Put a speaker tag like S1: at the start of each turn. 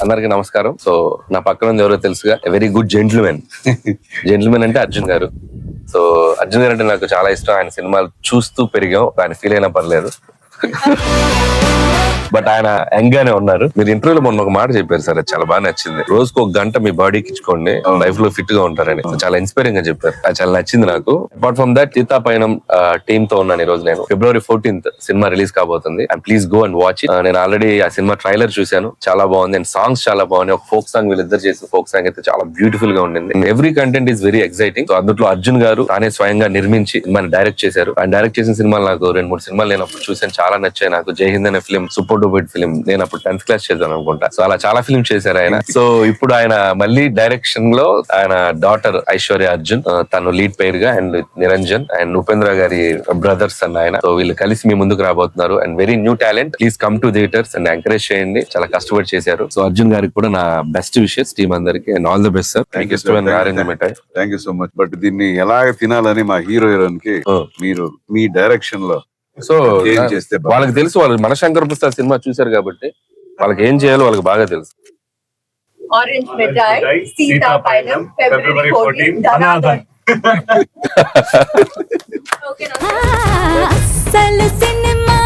S1: అందరికి నమస్కారం. సో నా పక్కన ఉంది ఎవరో తెలుసుగా, వెరీ గుడ్ జెంట్మెన్. జెంట్మెన్ అంటే అర్జున్ గారు. సో అర్జున్ గారు అంటే నాకు చాలా ఇష్టం. ఆయన సినిమాలు చూస్తూ పెరిగాం, ఆయన ఫీల్ అయినా పర్లేదు. బట్ ఆయన యంగ్ గానే ఉన్నారు. మీరు ఇంటర్వ్యూలో మొన్న ఒక మాట చెప్పారు సార్, అది చాలా బాగా నచ్చింది. రోజుకు ఒక గంట మీ బాడీకి ఇచ్చుకోండి, లైఫ్ లో ఫిట్ గా ఉంటారని. చాలా ఇన్స్పైరింగ్ గా చెప్పారు, అది చాలా నచ్చింది నాకు. అపార్ట్ ఫ్రమ్ దట్, సీతాపయనం టీమ్ తో ఉన్నాను ఈ రోజు. నేను February 14th సినిమా రిలీజ్ కాబోతుంది, and please go and watch it. నేను ఆల్రెడీ ఆ సినిమా ట్రైలర్ చూశాను, చాలా బాగుంది. అండ్ సాంగ్స్ చాలా బాగున్నాయి. ఒక ఫోక్ సాంగ్ వీళ్ళిద్దరు చేసిన ఫోక్ సాంగ్ అయితే చాలా బ్యూటిఫుల్ గా ఉండింది. Every content is very exciting. So అందులో అర్జున్ గారు తానే స్వయంగా నిర్మించి మన డైరెక్ట్ చేశారు. ఆయన డైరెక్ట్ చేసిన సినిమాలు నాకు 2-3 సినిమాలు నేను అప్పుడు చూసాను, చాలా నచ్చాయి నాకు. జై హింద్ అనే ఫిల్మ్ సూపర్ డూపర్ ఫిల్మ్, నేను అప్పుడు 10th క్లాస్ చేద్దాం అనుకుంటా. సో అలా చాలా ఫిల్మ్ చేశారు ఆయన. సో ఇప్పుడు ఆయన మళ్ళీ డైరెక్షన్ లో ఆయన డాటర్ ఐశ్వర్య అర్జున్, తను లీడ్ పేర్ గా, అండ్ నిరంజన్ అండ్ ఉపేంద్ర గారి బ్రదర్స్ అన్న ఆయన. సో వీళ్ళు కలిసి మీ ముందుకు రాబోతున్నారు. And very new talent. Please come to theatres and encourage చేయండి. చాలా కష్టపడి చేశారు. సో అర్జున్ గారికి కూడా నా బెస్ట్ విషెస్, టీమ్ అందరికి, and all the best sir.
S2: Thank you so much. But దీన్ని ఎలా తినాలని మా హీరోయిన్ కి మీరు మీ డైరెక్షన్ లో
S1: సో వాళ్ళకి తెలుసు, వాళ్ళు మనశంకర్ ప్రసాద్ సినిమా చూశారు కాబట్టి వాళ్ళకి ఏం చేయాలో వాళ్ళకి బాగా తెలుసు.
S3: ఆరెంజ్ మిఠాయి, సీతాపయనం, February 14 ధనాధన్.
S4: అసలు సినిమా